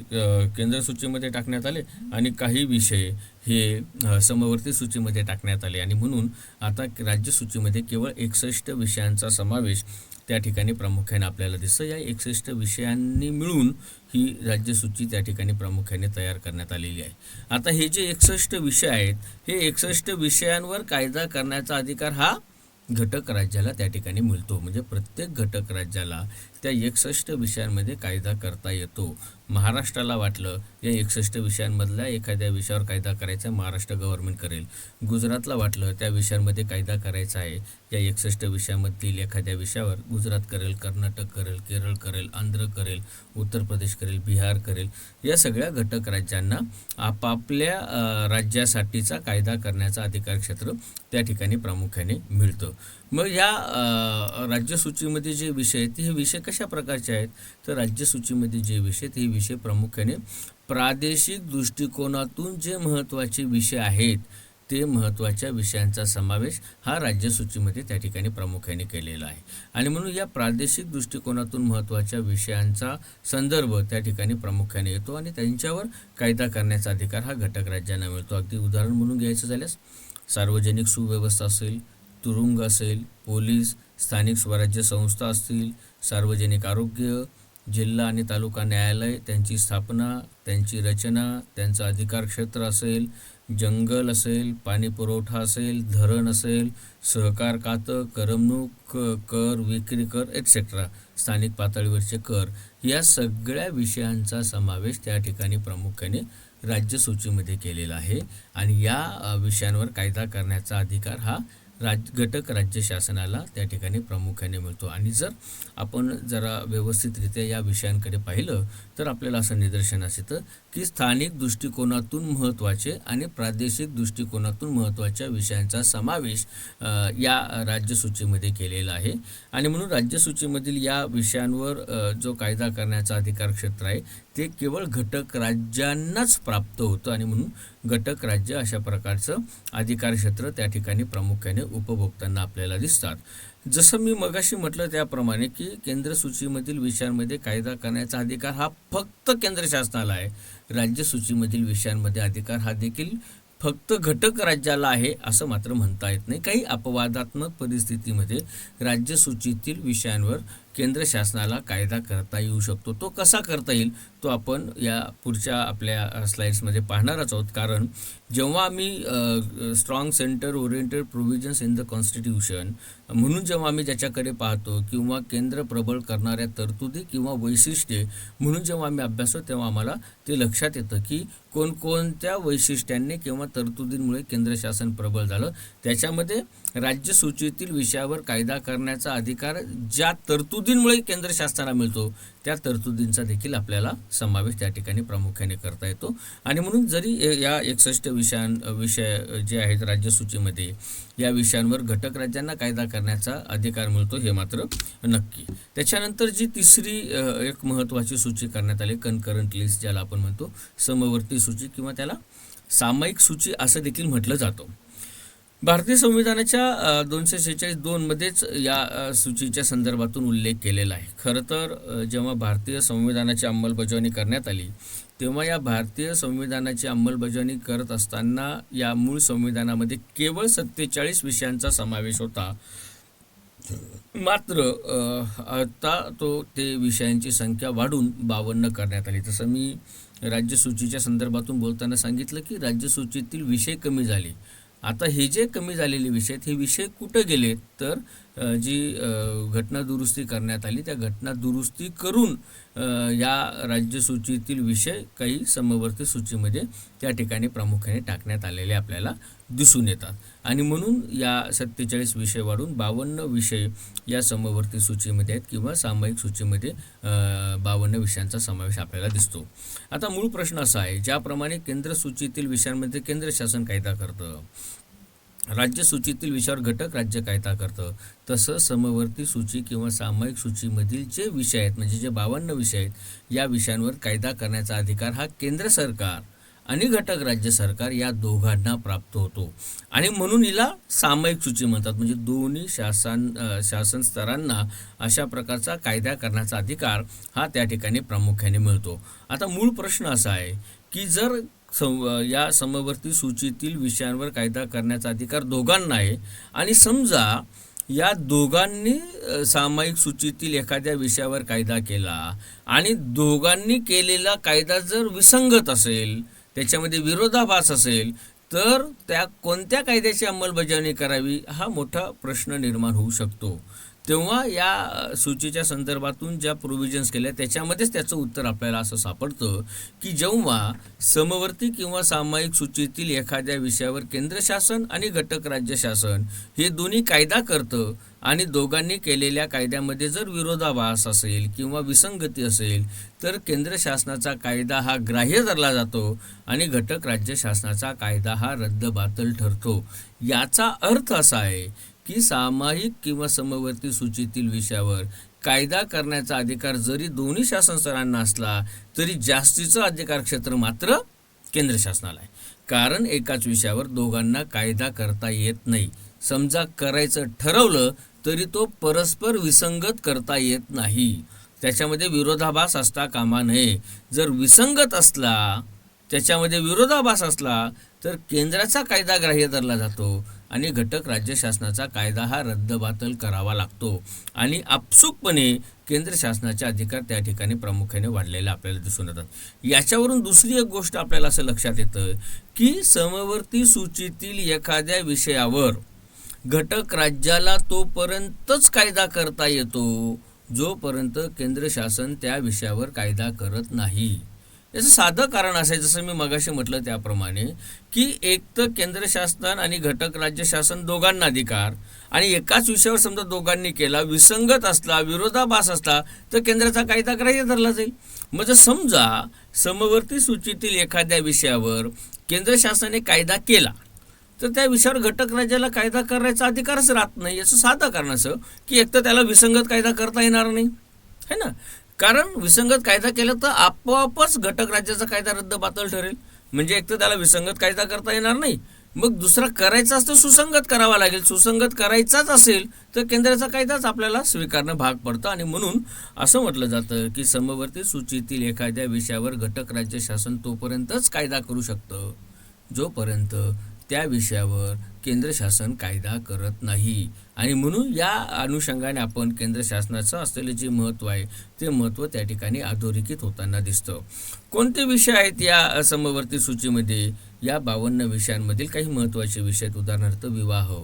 केंद्र सूचीमध्ये टाकण्यात आले आणि काही विषय हे समवर्ती सूचीमध्ये टाकण्यात आले आणि म्हणून आता राज्य सूचीमध्ये केवळ 61 विषयांचा समावेश त्या ठिकाणी प्रामुख्याने आपल्याला दिसतं. या 61 विषयांनी मिळून ही राज्यसूची त्या ठिकाणी प्रामुख्याने तयार करण्यात आलेली आहे. आता हे जे 61 विषय आहेत, हे 61 विषयांवर कायदा करण्याचा अधिकार हा घटक राज्याला त्या ठिकाणी मिळतो. म्हणजे प्रत्येक घटक राज्याला त्या 61 विषयांमध्ये कायदा करता येतो. महाराष्ट्राला वाटलं या 61 विषयांमधल्या एखाद्या विषयावर कायदा करायचा महाराष्ट्र गव्हर्नमेंट करेल. गुजरातला वाटलं त्या विषयांमध्ये कायदा करायचा आहे, या 61 विषयामधील एखाद्या विषयावर गुजरात करेल, कर्नाटक करेल, केरळ करेल, आंध्र करेल, उत्तर प्रदेश करेल, बिहार करेल. या सगळ्या घटक राज्यांना आपापल्या राज्यासाठीचा कायदा करण्याचा अधिकार क्षेत्र त्या ठिकाणी प्रामुख्याने मिळतं. मग या राज्यसूचीमध्ये जे विषय आहेत हे विषय कशा प्रकारचे आहेत, तर राज्यसूचीमध्ये जे विषय आहेत हे विषय प्रामुख्याने प्रादेशिक दृष्टिकोनातून जे महत्त्वाचे विषय आहेत ते महत्त्वाच्या विषयांचा समावेश हा राज्यसूचीमध्ये त्या ठिकाणी प्रामुख्याने केलेला आहे. आणि म्हणून या प्रादेशिक दृष्टिकोनातून महत्त्वाच्या विषयांचा संदर्भ त्या ठिकाणी प्रामुख्याने येतो आणि त्यांच्यावर कायदा करण्याचा अधिकार हा घटक राज्यांना मिळतो. अगदी उदाहरण म्हणून घ्यायचं झाल्यास सार्वजनिक सुव्यवस्था असेल, तुरुंग असेल, पोलीस, स्थानिक स्वराज्य संस्था असतील, सार्वजनिक आरोग्य, जिल्हा आणि तालुका न्यायालय, त्यांची स्थापना, त्यांची रचना, त्यांचं अधिकार क्षेत्र असेल, जंगल असेल, पाणी पुरवठा असेल, धरण असेल, सहकार खातं, करमणूक कर, विक्री कर एटसेट्रा, स्थानिक पातळीवरचे कर, या सगळ्या विषयांचा समावेश त्या ठिकाणी प्रामुख्याने राज्यसूचीमध्ये केलेला आहे. आणि या विषयांवर कायदा करण्याचा अधिकार हा घटक राज्य शासनाला त्या ठिकाणी प्रामुख्याने मिळतो. आणि जर आपण जरा व्यवस्थितरित्या या विषयांकडे पाहिलं तर आपल्याला असं निदर्शनास येतं की स्थानिक दृष्टिकोनातून महत्त्वाचे आणि प्रादेशिक दृष्टिकोनातून महत्त्वाच्या विषयांचा समावेश या राज्यसूचीमध्ये केलेला आहे. आणि म्हणून राज्यसूचीमधील या विषयांवर जो कायदा करण्याचा अधिकार क्षेत्र आहे ते केवळ घटक राज्यांनाच प्राप्त होतं आणि म्हणून घटक राज्य अशा प्रकारचं अधिकार क्षेत्र त्या ठिकाणी प्रामुख्याने उपभोगताना आपल्याला दिसतात. जसं मी मगाशी म्हटलं त्याप्रमाणे की केंद्र सूचीमधील विषयांमध्ये कायदा करण्याचा अधिकार हा फक्त केंद्र शासनाला आहे. राज्य सूचीमधील विषयांमध्ये अधिकार हा देखील फक्त घटक राज्याला आहे असं मात्र म्हणता येत नाही. काही अपवादात्मक परिस्थितीमध्ये राज्यसूचीतील विषयांवर केंद्र शासनाला कायदा करता येऊ शकतो. तो कसा करता येईल तो आपण या पुढच्या आपल्या स्लाइड्समध्ये पाहणारच आहोत. कारण जेव्हा आम्ही strong centre oriented provisions in the constitution म्हणून जेव्हा आम्ही ज्याच्याकडे पाहतो किंवा केंद्र प्रबळ करणाऱ्या तरतुदी किंवा वैशिष्ट्ये म्हणून जेव्हा आम्ही अभ्यासतो तेव्हा आम्हाला ते लक्षात येतं की कोणकोणत्या वैशिष्ट्यांनी किंवा तरतुदींमुळे केंद्र शासन प्रबळ झालं. त्याच्यामध्ये राज्यसूचीतील विषयावर कायदा करण्याचा अधिकार ज्या तरतुदींमुळे केंद्र शासनाला मिळतो त्या तरतुदींचा देखील आपल्याला समावेश त्या ठिकाणी प्रामुख्याने करता येतो. आणि म्हणून जरी या 61 विषय जे आहेत राज्यसूचीमध्ये या विषयांवर घटक राज्यांना कायदा करण्याचा अधिकार मिळतो हे मात्र नक्की. त्याच्यानंतर जी तिसरी एक महत्त्वाची सूची करण्यात आली कनकरंट लिस्ट ज्याला आपण म्हणतो, समवर्ती सूची किंवा त्याला सामायिक सूची असं देखील म्हटलं जातं. भारतीय संविधानाच्या 246(2) मध्येच या सूचीच्या संदर्भातून उल्लेख केलेला आहे. खरं तर जेव्हा भारतीय संविधानाची अंमलबजावणी करण्यात आली तेव्हा या भारतीय संविधानाची अंमलबजावणी करत असताना या मूळ संविधानामध्ये केवळ 47 विषयांचा समावेश होता. मात्र आता ते विषयांची संख्या वाढून 52 करण्यात आली. तसं मी राज्यसूचीच्या संदर्भातून बोलताना सांगितलं की राज्यसूचीतील विषय कमी झाले. आता हे जे कमी झालेले विषय आहेत हे विषय कुठं गेले तर जी घटना दुरुस्ती करण्यात आली त्या घटना दुरुस्ती करून या राज्यसूचीतील विषय काही समवर्ती सूचीमध्ये त्या ठिकाणी प्रामुख्याने टाकण्यात आलेले आपल्याला दिसून येतात. आणि म्हणून या 47 विषय वाढून 52 विषय या समवर्ती सूचीमध्ये आहेत किंवा सामायिक सूचीमध्ये 52 विषयांचा समावेश आपल्याला दिसतो. आता मूळ प्रश्न असा आहे, ज्याप्रमाणे केंद्र सूचीतील विषयांमध्ये केंद्र शासन कायदा करतं राज्य सूचीतील विषयावर घटक राज्य कायदा करतं, तसं समवर्ती सूची किंवा सामायिक सूचीमधील जे विषय आहेत, म्हणजे जे 52 विषय आहेत, या विषयांवर कायदा करण्याचा अधिकार हा केंद्र सरकार आणि घटक राज्य सरकार या दोघांना प्राप्त होतो. आणि म्हणून हिला सामायिक सूची म्हणतात. म्हणजे दोन्ही शासन स्तरांना अशा प्रकारचा कायदा करण्याचा अधिकार हा त्या ठिकाणी प्रामुख्याने मिळतो. आता मूळ प्रश्न असा आहे की जर या समवर्ती सूचीतील विषयांवर कायदा करण्याचा अधिकार दोघांना आहे आणि समजा या दोघांनी सामायिक सूचीतील एखाद्या विषयावर कायदा केला आणि दोघांनी केलेला कायदा जर विसंगत असेल, त्याच्यामध्ये विरोधाभास असेल, तर त्या कोणत्या कायद्याची अंमलबजावणी करावी हा मोठा प्रश्न निर्माण होऊ शकतो. तेव्हा या सूचीच्या संदर्भातून ज्या प्रोव्हिजन्स केल्या त्याच्यामध्येच त्याचं उत्तर आपल्याला असं सापडतं की जेव्हा समवर्ती किंवा सामायिक सूचीतील एखाद्या विषयावर केंद्र शासन आणि घटक राज्य शासन हे दोन्ही कायदा करतं आणि दोघांनी केलेल्या कायद्यामध्ये जर विरोधाभास असेल किंवा विसंगती असेल तर केंद्र शासनाचा कायदा हा ग्राह्य धरला जातो आणि घटक राज्य शासनाचा कायदा हा रद्दबातल ठरतो. याचा अर्थ असा आहे की सामायिक किंवा समवर्ती सूचीतील विषयावर कायदा करण्याचा अधिकार जरी दोन्ही शासन स्तरांना असला तरी जास्तीचं अधिकार क्षेत्र मात्र केंद्र शासनाला आहे. कारण एकाच विषयावर दोघांना कायदा करता येत नाही. समजा करायचं ठरवलं तरी तो परस्पर विसंगत करता येत नाही. त्याच्यामध्ये विरोधाभास असता कामा नये. जर विसंगत असला, त्याच्यामध्ये विरोधाभास असला तर केंद्राचा कायदा ग्राह्य धरला जातो आणि घटक राज्य शासनाचा कायदा हा रद्दबातल करावा लागतो आणि आपसुकपणे केंद्र शासनाचे अधिकार त्या ठिकाणी प्रामुख्याने वाढलेले आपल्याला दिसून येतात. याच्यावरून दुसरी एक गोष्ट आपल्याला असं लक्षात येतं की समवर्ती सूचीतील एखाद्या विषयावर घटक राज्याला तोपर्यंतच कायदा करता येतो जोपर्यंत केंद्र शासन त्या विषयावर कायदा करत नाही. याचं साधं कारण असं आहे, जसं मी मगाशी म्हटलं त्याप्रमाणे, की एक तर केंद्र शासन आणि घटक राज्य शासन दोघांना अधिकार आणि एकाच विषयावर समजा दोघांनी केला, विसंगत असला, विरोधाभास असला तर केंद्राचा कायदा ग्राह्य धरला जाईल. मग जर समजा समवर्ती सूचीतील एखाद्या विषयावर केंद्र शासनाने कायदा केला तर त्या विषयावर घटक राज्याला कायदा करायचा अधिकारच राहत नाही. याचं साधं कारण असं की एक तर त्याला विसंगत कायदा करता येणार नाही, है ना. कारण विसंगत कायदा केला तर आपोआपच घटक राज्याचा कायदा रद्दबातल ठरेल. म्हणजे एक तर त्याला विसंगत कायदा करता येणार नाही, मग दुसरा करायचा असतो सुसंगत करावा लागेल. सुसंगत करायचाच असेल तर केंद्राचा कायदाच आपल्याला स्वीकारणं भाग पडतं. आणि म्हणून असं म्हटलं जातं की समवर्ती सूचीतील एखाद्या विषयावर घटक राज्य शासन तोपर्यंतच कायदा करू शकतं जोपर्यंत त्या विषयावर केंद्र शासन कायदा करत नाही. आणि म्हणून या अनुषंगाने आपण केंद्र शासनाचं असलेलं जे महत्त्व आहे ते महत्त्व त्या ठिकाणी अधोरेखित होताना दिसतं. कोणते विषय आहेत या समवर्ती सूचीमध्ये? या 52 विषयांमधील काही महत्त्वाचे विषय आहेत. उदाहरणार्थ विवाह,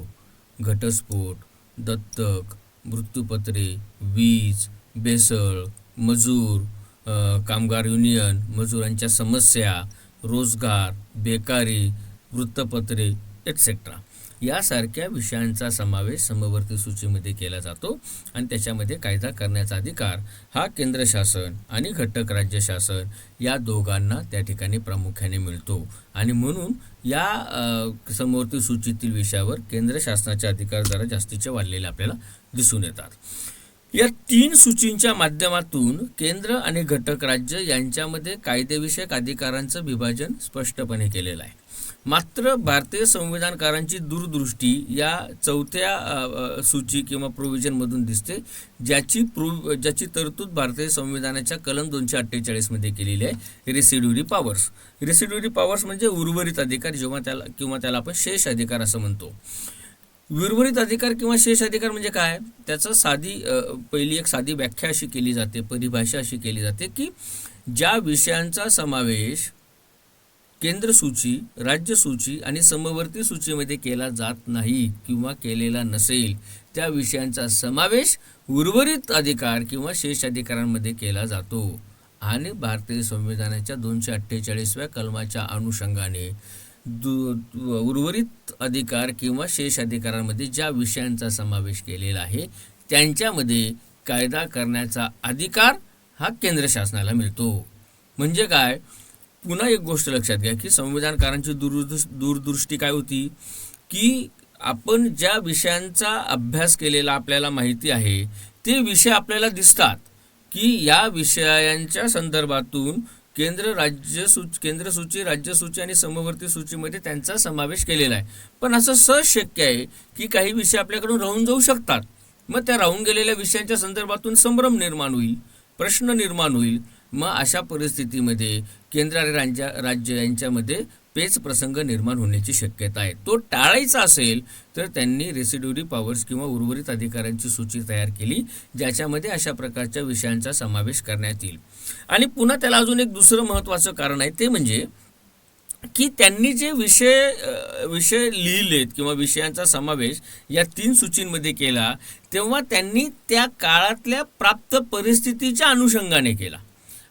घटस्फोट, दत्तक, मृत्यूपत्रे, वीज, भेसळ, मजूर, कामगार युनियन, मजुरांच्या समस्या, रोजगार, बेकारी, वृत्तपत्रे एटसेट्रा यासारख्या विषयांचा समावेश समवर्ती सूचीमध्ये केला जातो आणि त्याच्यामध्ये कायदा करण्याचा अधिकार हा केंद्र शासन आणि घटक राज्य शासन या दोघांना त्या ठिकाणी प्रामुख्याने मिळतो. आणि म्हणून या समवर्ती सूचीतील विषयावर केंद्र शासनाचे अधिकार जरा जास्तीचे वाढलेले आपल्याला दिसून येतात. या 3 सूचींच्या माध्यमातून केंद्र आणि घटक राज्य यांच्यामध्ये कायदेविषयक अधिकारांचं विभाजन स्पष्टपणे केलेलं आहे. मात्र भारतीय संविधानकारांची दूरदृष्टी या 4थ्या सूची किंवा प्रोव्हिजनमधून दिसते, ज्याची तरतूद भारतीय संविधानाच्या कलम 248 मध्ये केलेली आहे. रेसिड्युरी पॉवर्स. रेसिड्युरी पॉवर्स म्हणजे उर्वरित अधिकार, त्याला आपण शेष अधिकार असं म्हणतो. उर्वरित अधिकार किंवा शेष अधिकार म्हणजे काय? त्याचं पहिली एक साधी व्याख्या अशी केली जाते, परिभाषा अशी केली जाते की ज्या विषयांचा समावेश केंद्र सूची, राज्य सूची आणि समवर्ती सूचीमध्ये केला जात नाही किंवा केलेला नसेल त्या विषयांचा समावेश उर्वरित अधिकार किंवा शेष अधिकारांमध्ये केला जातो. आणि भारतीय संविधानाच्या 248व्या कलमाच्या अनुषंगाने उर्वरित अधिकार किंवा शेष अधिकारांमध्ये ज्या विषयांचा समावेश केलेला आहे त्यांच्यामध्ये कायदा करण्याचा अधिकार हा केंद्र शासनाला मिळतो. म्हणजे काय? पुन्हा एक गोष्ट लक्षात घ्या की संविधानकारांची दूरदृष्टी काय होती की आपण ज्या विषयांचा अभ्यास केलेला आपल्याला माहिती आहे ते विषय आपल्याला दिसतात की या विषयांच्या संदर्भातून केंद्र सूची, राज्य सूची आणि समवर्ती सूचीमध्ये त्यांचा समावेश केलेला आहे. पण असं सहज शक्य आहे की काही विषय आपल्याकडून राहून जाऊ शकतात. मग त्या राहून गेलेल्या विषयांच्या संदर्भातून संभ्रम निर्माण होईल, प्रश्न निर्माण होईल. मग अशा परिस्थितीमध्ये केंद्र आणि राज्य यांच्यामध्ये पेच प्रसंग निर्माण होण्याची शक्यता आहे. तो टाळायचा असेल तर त्यांनी रेसिड्युरी पॉवर्स किंवा उर्वरित अधिकाऱ्यांची सूची तयार केली ज्याच्यामध्ये अशा प्रकारच्या विषयांचा समावेश करण्यात येईल. आणि पुन्हा त्याला अजून एक दुसरं महत्त्वाचं कारण आहे, ते म्हणजे की त्यांनी जे विषय लिहिलेत किंवा विषयांचा समावेश या 3 सूचींमध्ये केला तेव्हा त्यांनी त्या काळातल्या प्राप्त परिस्थितीच्या अनुषंगाने केला.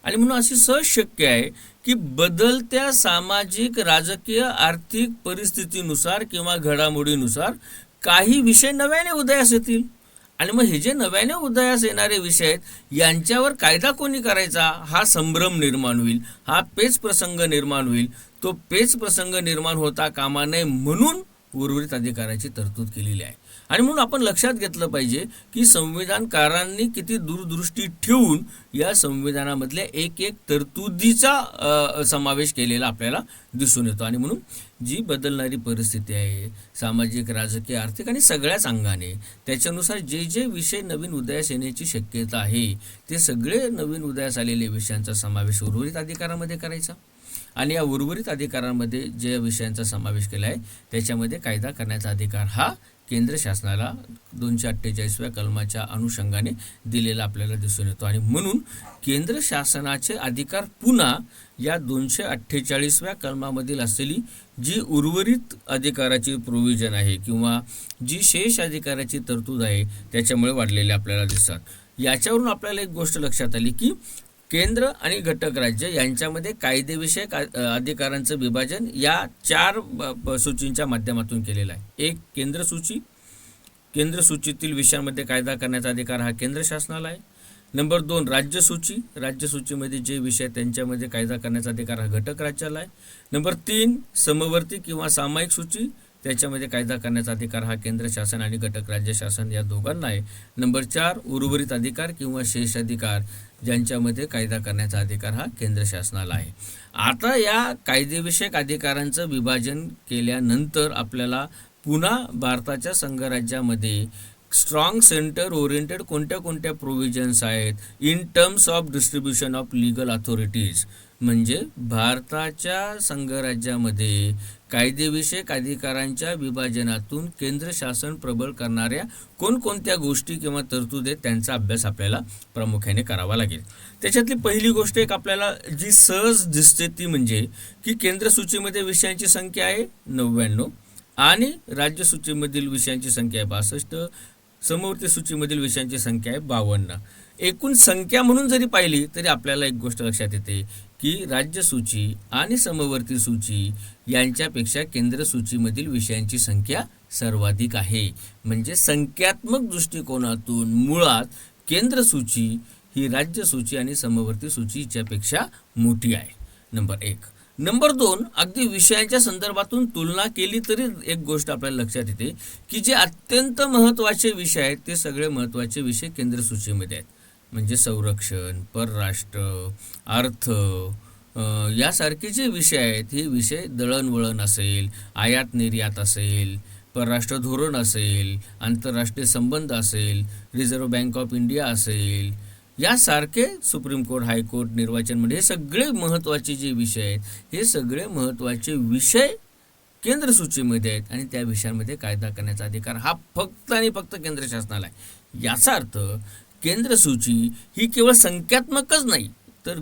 आणि म्हणून अशी सहज शक्य आहे की बदलत्या सामाजिक, राजकीय, आर्थिक परिस्थितीनुसार किंवा घडामोडीनुसार काही विषय नव्याने उदयास येतील. आणि मग हे जे नव्याने उदयास येणारे विषय आहेत यांच्यावर कायदा कोणी करायचा हा संभ्रम निर्माण होईल, हा पेच प्रसंग निर्माण होईल. तो पेच प्रसंग निर्माण होता कामा नये म्हणून उर्वरित अधिकाराची तरतूद केलेली आहे. आणि म्हणून आपण लक्षात घेतलं पाहिजे की संविधानकारांनी किती दूरदृष्टी ठेवून या संविधानामधल्या एक तरतुदीचा समावेश केलेला आपल्याला दिसून येतो. आणि म्हणून जी बदलणारी परिस्थिती आहे सामाजिक, राजकीय, आर्थिक आणि सगळ्याच अंगाने त्याच्यानुसार जे विषय नवीन उदयास येण्याची शक्यता आहे ते सगळे नवीन उदयास आलेल्या विषयांचा समावेश उर्वरित अधिकारामध्ये करायचा. आणि या उर्वरित अधिकारांमध्ये जे विषयांचा समावेश केला आहे त्याच्यामध्ये कायदा करण्याचा अधिकार हा केंद्र शासनाला 248व्या कलमाच्या अनुषंगाने दिलेला आपल्याला दिसून येतो. आणि म्हणून केंद्र शासनाचे अधिकार पुन्हा या 248व्या कलमामधील असलेली जी उर्वरित अधिकाराची प्रोव्हिजन आहे किंवा जी शेष अधिकाराची तरतूद आहे त्याच्यामुळे वाढलेले आपल्याला दिसतात. याच्यावरून आपल्याला एक गोष्ट लक्षात आली की केंद्र आणि घटक राज्य यांच्यामध्ये कायदेविषयक अधिकारांचं विभाजन या 4 सूचींच्या माध्यमातून केलेलं आहे. एक केंद्र सूचीतील विषयांमध्ये कायदा करण्याचा अधिकार हा केंद्र शासनाला आहे. नंबर 2 राज्य सूचीमध्ये जे विषय त्यांच्यामध्ये कायदा करण्याचा अधिकार हा घटक राज्याला आहे. नंबर 3 समवर्ती किंवा सामायिक सूची, त्याच्यामध्ये कायदा करण्याचा अधिकार हा केंद्र शासन आणि घटक राज्य शासन या दोघांना आहे. नंबर 4 उर्वरित अधिकार किंवा शेष अधिकार ज्यांच्यामध्ये कायदा करण्याचा अधिकार हा केंद्र शासनाला आहे. आता या कायदेविषयक अधिकारांचं विभाजन केल्यानंतर आपल्याला पुन्हा भारताच्या संघराज्यामध्ये स्ट्रॉंग सेंटर ओरिएंटेड कोणत्या प्रोव्हिजन्स आहेत in terms of distribution of legal authorities. म्हणजे भारताच्या संघराज्यामध्ये कायदेविषयक अधिकारांच्या विभाजनातून केंद्र शासन प्रबळ करणाऱ्या कोणकोणत्या गोष्टी किंवा तरतुदी आहेत त्यांचा अभ्यास आपल्याला प्रामुख्याने करावा लागेल. त्याच्यातली पहिली गोष्ट एक आपल्याला जी सहज दिसते ती म्हणजे की केंद्र सूचीमध्ये विषयांची संख्या आहे 99 आणि राज्य सूचीमधील विषयांची संख्या आहे 62, समवर्ती सूचीमधील विषयांची संख्या आहे 52. एकूण संख्या म्हणून जरी पाहिली तरी आपल्याला एक गोष्ट लक्षात येते की राज्य सूची आणि समवर्ती सूची यांच्यापेक्षा केंद्र सूचीमधील विषयांची संख्या सर्वाधिक आहे. म्हणजे संख्यात्मक दृष्टिकोनातून मुळात केंद्र सूची ही राज्य सूची आणि समवर्ती सूचीच्यापेक्षा मोठी आहे. नंबर 1. नंबर 2 अगदी विषयांच्या संदर्भातून तुलना केली तरी एक गोष्ट आपल्याला लक्षात येते की जे अत्यंत महत्त्वाचे विषय आहेत ते सगळे महत्त्वाचे विषय केंद्र सूचीमध्ये आहेत. म्हणजे संरक्षण, परराष्ट्र, अर्थ यासारखे जे विषय आहेत हे विषय दळणवळण असेल, आयात निर्यात असेल, परराष्ट्र धोरण असेल, आंतरराष्ट्रीय संबंध असेल, रिझर्व्ह बँक ऑफ इंडिया असेल, यासारखे सुप्रीम कोर्ट, हायकोर्ट, निर्वाचन मंडळ हे सगळे महत्त्वाचे जे विषय आहेत हे सगळे महत्त्वाचे विषय केंद्र सूचीमध्ये आहेत आणि त्या विषयांमध्ये कायदा करण्याचा अधिकार हा फक्त आणि फक्त केंद्र शासनाला आहे. याचा अर्थ केंद्र सूची ही केवळ संख्यात्मकच नाही तर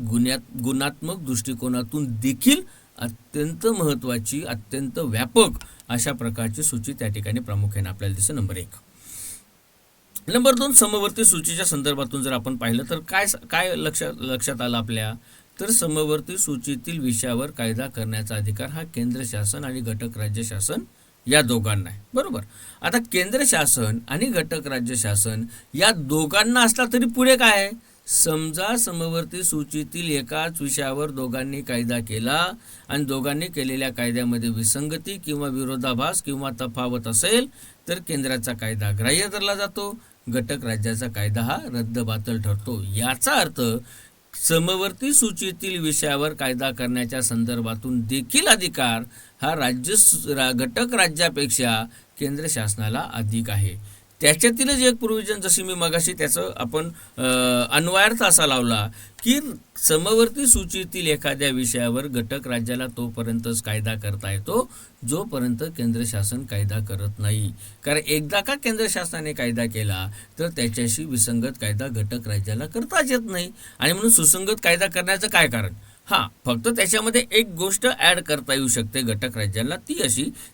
गुणात्मक दृष्टिकोनातून देखील अत्यंत महत्त्वाची, अत्यंत व्यापक अशा प्रकारची सूची त्या ठिकाणी प्रामुख्याने आपल्याला दिसते. नंबर 1. नंबर 2 समवर्ती सूचीच्या संदर्भातून जर आपण पाहिलं तर काय लक्षात आलं आपल्या, तर समवर्ती सूचीतील विषयावर कायदा करण्याचा अधिकार हा केंद्र शासन आणि घटक राज्य शासन या दोघांना आहे. बरोबर. आता केंद्र शासन आणि घटक राज्य शासन या दोघांना असला तरी पुढे काय आहे, समजा समवर्ती सूचीतील एकाच विषयावर दोघांनी कायदा केला आणि दोघांनी केलेल्या कायद्यामध्ये विसंगती किंवा विरोधाभास किंवा तफावत असेल तर केंद्राचा कायदा ग्राह्य धरला जातो, घटक राज्याचा कायदा हा रद्दबातल ठरतो. याचा अर्थ समवर्ती सूचीतील विषयावर कायदा करण्याच्या संदर्भातून देखील अधिकार हा घटक राज्यापेक्षा केंद्र शासनाला अधिक आहे. त्याच्यातीलच एक प्रोव्हिजन, जशी मी मगाशी त्याचं आपण अन्वयार्थ असा लावला की समवर्ती सूचीतील एखाद्या विषयावर घटक राज्याला तोपर्यंतच कायदा करता येतो जोपर्यंत केंद्र शासन कायदा करत नाही. कारण एकदा का केंद्र शासनाने कायदा केला तर त्याच्याशी विसंगत कायदा घटक राज्याला करताच येत नाही. आणि म्हणून सुसंगत कायदा करण्याचं काय कारण? फक्त त्याच्यामध्ये एक गोष्ट ॲड करता येऊ शकते घटक राज्यांना,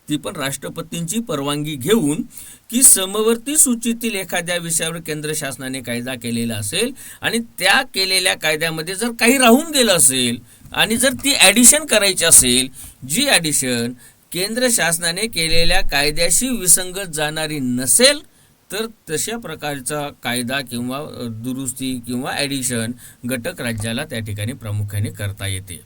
ती पण राष्ट्रपतींची परवानगी घेऊन की समवर्ती सूचीतील एखाद्या विषयावर केंद्र शासनाने कायदा केलेला असेल आणि त्या केलेल्या कायद्यामध्ये जर काही राहून गेलं असेल आणि जर ती ॲडिशन करायची असेल, जी ॲडिशन केंद्र शासनाने केलेल्या कायद्याशी विसंगत जाणारी नसेल तर तशा प्रकारचा कायदा किंवा दुरुस्ती किंवा ॲडिशन घटक राज्याला त्या ठिकाणी प्रामुख्याने करता येते.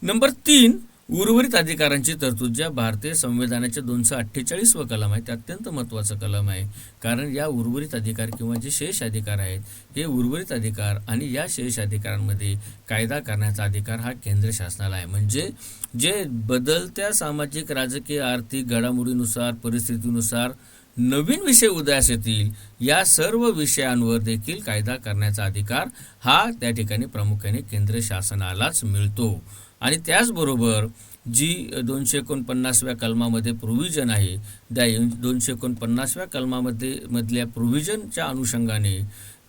नंबर 3, उर्वरित अधिकारांची तरतूद. ज्या भारतीय संविधानाचे 248 कलम आहे ते अत्यंत महत्त्वाचं कलम आहे. कारण या उर्वरित अधिकार किंवा जे शेष अधिकार आहेत हे उर्वरित अधिकार आणि या शेष अधिकारांमध्ये कायदा करण्याचा अधिकार हा केंद्र शासनाला आहे. म्हणजे जे बदलत्या सामाजिक, राजकीय, आर्थिक घडामोडीनुसार, परिस्थितीनुसार नवीन विषय उदयास येतील या सर्व विषयांवर देखील कायदा करण्याचा अधिकार हा त्या ठिकाणी प्रामुख्याने केंद्र शासनालाच मिळतो. आणि त्याचबरोबर जी 249व्या कलमामध्ये प्रोव्हिजन आहे त्या 249व्या कलमामधल्या प्रोव्हिजनच्या अनुषंगाने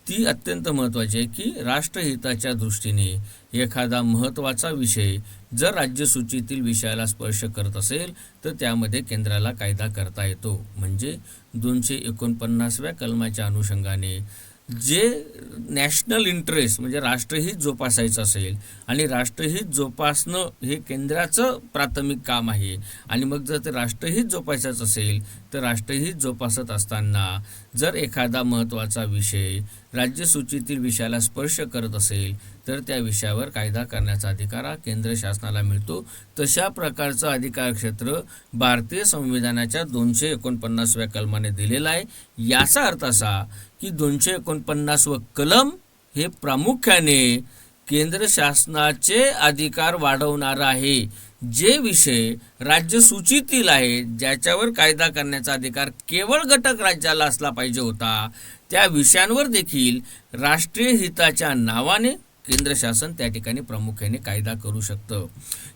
ती अत्यंत महत्त्वाची आहे की राष्ट्रहिताच्या दृष्टीने एखादा महत्त्वाचा विषय जर राज्यसूचीतील विषयाला स्पर्श करत असेल तर त्यामध्ये केंद्राला कायदा करता येतो. म्हणजे 249व्या कलमाच्या अनुषंगाने जे नॅशनल इंटरेस्ट म्हणजे राष्ट्रहित जोपासायचं असेल आणि राष्ट्रहित जोपासणं हे केंद्राचं प्राथमिक काम आहे आणि मग जर ते राष्ट्रहित जोपासायचं असेल तर राष्ट्रहित जोपासत असताना जर एखादा महत्त्वाचा विषय राज्यसूचीतील विषयाला स्पर्श करत असेल तर त्या विषयावर कायदा करण्याचा अधिकार हा केंद्र शासनाला मिळतो. तशा प्रकारचं अधिकार क्षेत्र भारतीय संविधानाच्या 249व्या कलमाने दिलेलं आहे. याचा अर्थ असा की 249व कलम हे प्रामुख्याने केंद्र शासनाचे अधिकार वाढवणार आहे. जे विषय राज्यसूचीतील आहे ज्याच्यावर कायदा करण्याचा अधिकार केवळ घटक राज्याला असला पाहिजे होता त्या विषयांवर देखील राष्ट्रीय हिताच्या नावाने केंद्र शासन त्या ठिकाणी प्रामुख्याने कायदा करू शकतं.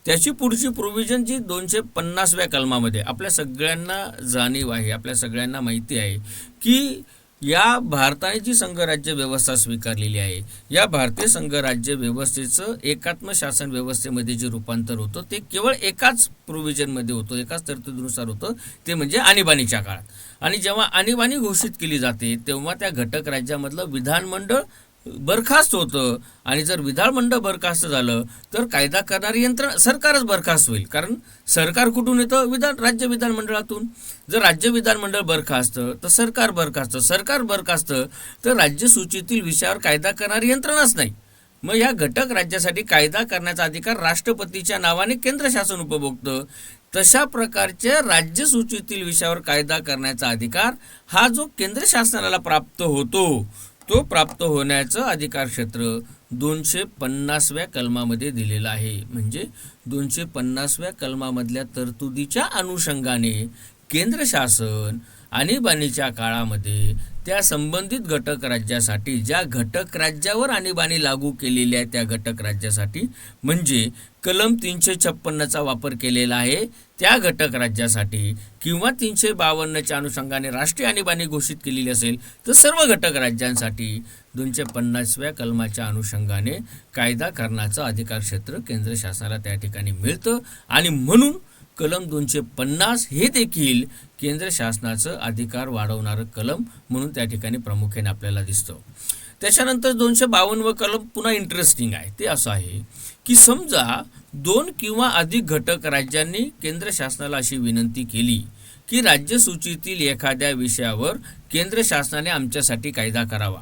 त्याची पुढची प्रोव्हिजन जी 250व्या कलमामध्ये आपल्या सगळ्यांना जाणीव आहे, आपल्या सगळ्यांना माहिती आहे की या भारताने जी संघराज्य व्यवस्था स्वीकारलेली आहे या भारतीय संघराज्य व्यवस्थेचं एकात्म शासन व्यवस्थेमध्ये जे रूपांतर होतं ते केवळ एकाच प्रोव्हिजनमध्ये होतं, एकाच तरतुदीनुसार होतं, ते म्हणजे आणीबाणीच्या काळात. आणि जेव्हा आणीबाणी घोषित केली जाते तेव्हा त्या घटक राज्यामधलं विधानमंडळ बरखास्त होतं आणि जर विधानमंडळ बरखास्त झालं तर कायदा करणारी यंत्रणा सरकारच बरखास्त होईल. कारण सरकार कुठून येतं? राज्य विधानमंडळातून. जर राज्य विधानमंडळ बरखास्त तर सरकार बरखास्त, सरकार बरखास्त तर राज्यसूचीतील विषयावर कायदा करणारी यंत्रणाच नाही. मग या घटक राज्यासाठी कायदा करण्याचा अधिकार राष्ट्रपतीच्या नावाने केंद्र शासन उपभोगतं. तशा प्रकारच्या राज्यसूचीतील विषयावर कायदा करण्याचा अधिकार हा जो केंद्र शासनाला प्राप्त होतो तो प्राप्त होण्याचं अधिकार क्षेत्र 250व्या कलमामध्ये दिलेलं आहे. म्हणजे 250व्या कलमामधल्या तरतुदीच्या अनुषंगाने केंद्र शासन आणीबाणीच्या काळामध्ये त्या संबंधित घटक राज्यासाठी ज्या घटक राज्यावर आणीबाणी लागू केलेली आहे त्या घटक राज्यासाठी म्हणजे कलम 356चा वापर केलेला आहे त्या घटक राज्यासाठी किंवा 352च्या अनुषंगाने राष्ट्रीय आणीबाणी घोषित केलेली असेल तर सर्व घटक राज्यांसाठी 250व्या कलमाच्या अनुषंगाने कायदा करण्याचं अधिकार क्षेत्र केंद्र शासनाला त्या ठिकाणी मिळतं. आणि म्हणून कलम 250 हे देखील केंद्र शासनाचं अधिकार वाढवणारं कलम म्हणून त्या ठिकाणी प्रामुख्याने आपल्याला दिसतं. त्याच्यानंतर 252व कलम पुन्हा इंटरेस्टिंग आहे. ते असं आहे की समजा 2 किंवा अधिक घटक राज्यांनी केंद्र शासनाला अशी विनंती केली की राज्यसूचीतील एखाद्या विषयावर केंद्र शासनाने आमच्यासाठी कायदा करावा.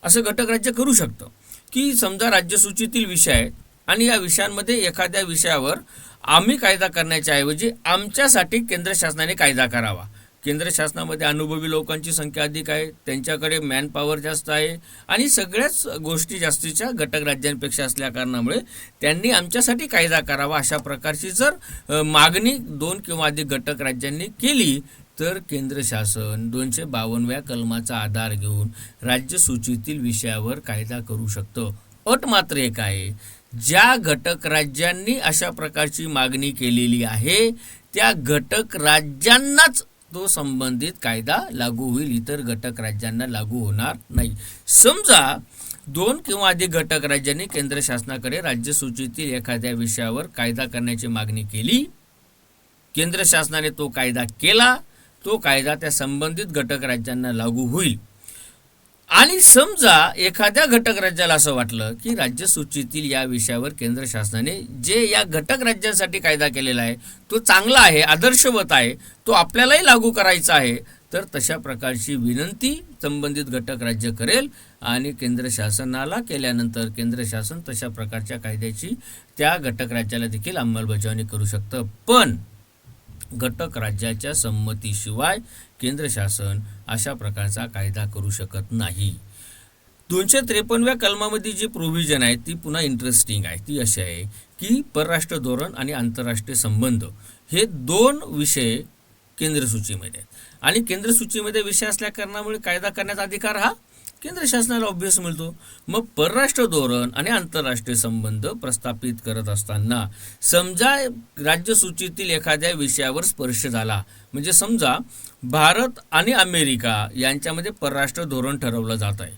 असं घटक राज्य करू शकतं. की समजा राज्यसूचीतील विषय आहेत आणि या विषयांमध्ये एखाद्या विषयावर आम्ही कायदा करण्याच्या ऐवजी आमच्यासाठी केंद्र शासनाने कायदा करावा. केंद्र शासनामध्ये अनुभवी लोकांची संख्या अधिक आहे, त्यांच्याकडे मॅन पॉवर जास्त आहे आणि सगळ्याच गोष्टी जास्तीच्या घटक राज्यांपेक्षा असल्या कारणामुळे त्यांनी आमच्यासाठी कायदा करावा अशा प्रकारची जर मागणी 2 किंवा अधिक घटक राज्यांनी केली तर केंद्र शासन 252व्या कलमाचा आधार घेऊन राज्यसूचीतील विषयावर कायदा करू शकतं. अट मात्र एक आहे, ज्या घटक राज्यांनी अशा प्रकारची मागणी केलेली आहे त्या घटक राज्यांनाच तो संबंधित कायदा लागू होईल, इतर घटक राज्यांना लागू होणार नाही. समजा 2 किंवा अधिक घटक राज्यांनी केंद्र शासनाकडे राज्यसूचीतील एखाद्या विषयावर कायदा करण्याची मागणी केली, केंद्र शासनाने तो कायदा केला, तो कायदा त्या संबंधित घटक राज्यांना लागू होईल. आणि समजा एखाद्या घटक राज्याला असं वाटलं की राज्यसूचीतील या विषयावर केंद्र शासनाने जे या घटक राज्यांसाठी कायदा केलेला आहे तो चांगला आहे, आदर्शवत आहे, तो आपल्यालाही लागू करायचा आहे, तर तशा प्रकारची विनंती संबंधित घटक राज्य करेल आणि केंद्र शासनाला केल्यानंतर केंद्र शासन तशा प्रकारच्या कायद्याची त्या घटक राज्याला देखील अंमलबजावणी करू शकतं. पण घटक राज्याच्या संमतीशिवाय केंद्र शासन अशा प्रकारचा कायदा करू शकत नाही. 253व्या कलमामध्ये जी प्रोव्हिजन आहे ती पुन्हा इंटरेस्टिंग आहे. ती अशी आहे की परराष्ट्र धोरण आणि आंतरराष्ट्रीय संबंध हे 2 विषय केंद्र सूचीमध्ये आहेत आणि केंद्र सूचीमध्ये विषय असल्या कारणामुळे कायदा करण्याचा अधिकार हा केंद्र शासनाला ऑब्व्हियस मिळतो. मग परराष्ट्र धोरण आणि आंतरराष्ट्रीय संबंध प्रस्थापित करत असताना समजा राज्यसूचीतील एखाद्या विषयावर स्पर्श झाला, म्हणजे समजा भारत आणि अमेरिका यांच्यामध्ये परराष्ट्र धोरण ठरवलं जात आहे,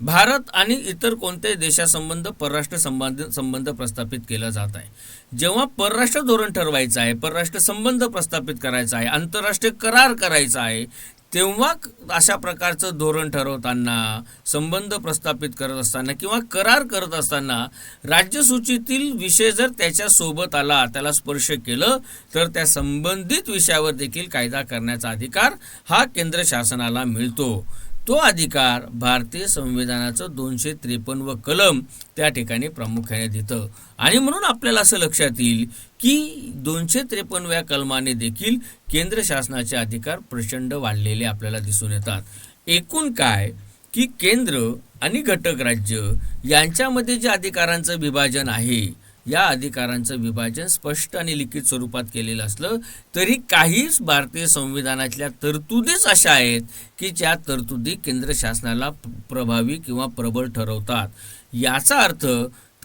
भारत आणि इतर कोणत्याही देशासंबंध परराष्ट्र संबंध प्रस्थापित केला जात आहे. जेव्हा परराष्ट्र धोरण ठरवायचं आहे, परराष्ट्र संबंध प्रस्थापित करायचा आहे, आंतरराष्ट्रीय करार करायचा आहे, तेव्हा अशा प्रकारचं धोरण ठरवताना, संबंध प्रस्थापित करत असताना किंवा करार करत असताना राज्यसूचीतील विषय जर त्याच्यासोबत आला, त्याला स्पर्श केलं, तर त्या संबंधित विषयावर देखील कायदा करण्याचा अधिकार हा केंद्र शासनाला मिळतो. तो अधिकार भारतीय संविधानाचं 253 कलम त्या ठिकाणी प्रामुख्याने देतं आणि म्हणून आपल्याला असं लक्षात येईल की 253व्या कलमाने देखील केंद्र शासनाचे अधिकार प्रचंड वाढलेले आपल्याला दिसून येतात. एकूण काय की केंद्र आणि घटक राज्य यांच्यामध्ये जे अधिकारांचं विभाजन आहे, या अधिकारांचं विभाजन स्पष्ट आणि लिखित स्वरूपात केलेलं असलं तरी काहीच भारतीय संविधानातल्या तरतुदीच अशा आहेत की ज्या तरतुदी केंद्र शासनाला प्रभावी किंवा प्रबळ ठरवतात. याचा अर्थ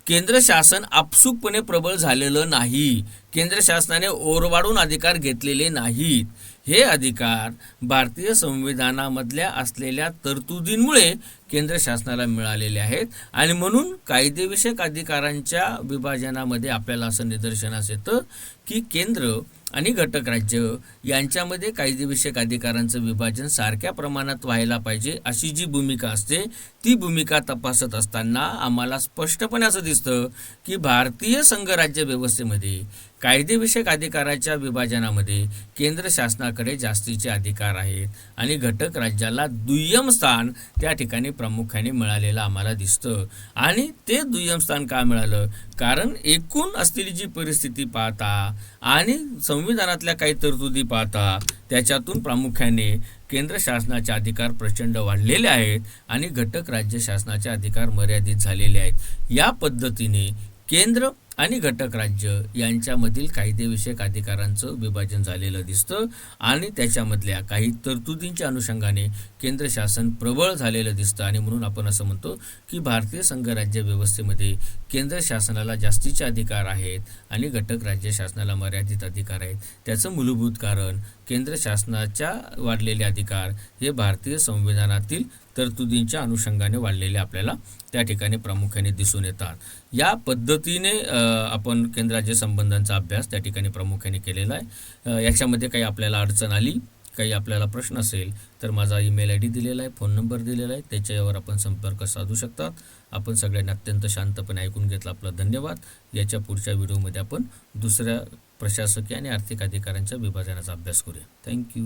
केंद्र शासन आपसुकपणे प्रबळ झालेलं नाही, केंद्र शासनाने ओरवाडून अधिकार घेतलेले नाहीत. हे अधिकार भारतीय संविधानामधल्या असलेल्या तरतुदींमुळे केंद्र शासनाला मिळालेले आहेत आणि म्हणून कायदेविषयक अधिकारांच्या विभाजनामध्ये आपल्याला असं निदर्शनास येतं की केंद्र आणि घटक राज्य यांच्यामध्ये कायदेविषयक अधिकारांचं विभाजन सारख्या प्रमाणात व्हायला पाहिजे अशी जी भूमिका असते ती भूमिका तपासत असताना आम्हाला स्पष्टपणे असं दिसतं की भारतीय संघराज्य व्यवस्थेमध्ये कायदेविषयक अधिकाराच्या विभाजनामध्ये केंद्र शासनाकडे जास्तीचे अधिकार आहेत आणि घटक राज्याला दुय्यम स्थान त्या ठिकाणी प्रामुख्याने मिळालेलं आम्हाला दिसतं. आणि ते दुय्यम स्थान का मिळालं? कारण एकूण असलेली जी परिस्थिती पाहता आणि संविधानातल्या काही तरतुदी पाहता त्याच्यातून प्रामुख्याने केंद्र शासनाचे अधिकार प्रचंड वाढलेले आहेत आणि घटक राज्य शासनाचे अधिकार मर्यादित झालेले आहेत. या पद्धतीने केंद्र आणि घटक राज्य यांच्यामधील कायदेविषयक अधिकारांचं विभाजन झालेलं दिसतं आणि त्याच्यामधल्या काही तरतुदींच्या अनुषंगाने केंद्र शासन प्रबळ झालेलं दिसतं आणि म्हणून आपण असं म्हणतो की भारतीय संघराज्य व्यवस्थेमध्ये केंद्र शासनाला जास्तीचे अधिकार आहेत आणि घटक राज्य शासनाला मर्यादित अधिकार आहेत. त्याचं मूलभूत कारण केंद्र शासनाच्या वाढलेले अधिकार हे भारतीय संविधानातील तरतुदींच्या अनुषंगाने वाढलेले आपल्याला त्या ठिकाणी प्रामुख्याने दिसून येतात. या पद्धतीने आपण केंद्र राज्य संबंधांचा अभ्यास त्या ठिकाणी प्रामुख्याने केलेला आहे. याच्यामध्ये काही आपल्याला अडचण आली, काही आपल्याला प्रश्न असेल तर माझा ईमेल ID दिलेला आहे, फोन नंबर दिलेला आहे, त्याच्यावर आपण संपर्क साधू शकतात. आपण सगळ्यांनी अत्यंत शांतपणे ऐकून घेतलं, आपला धन्यवाद. याच्या पुढच्या व्हिडिओमध्ये आपण दुसऱ्या प्रशासकीय आणि आर्थिक अधिकारांच्या विभाजनाचा अभ्यास करूया. थँक्यू.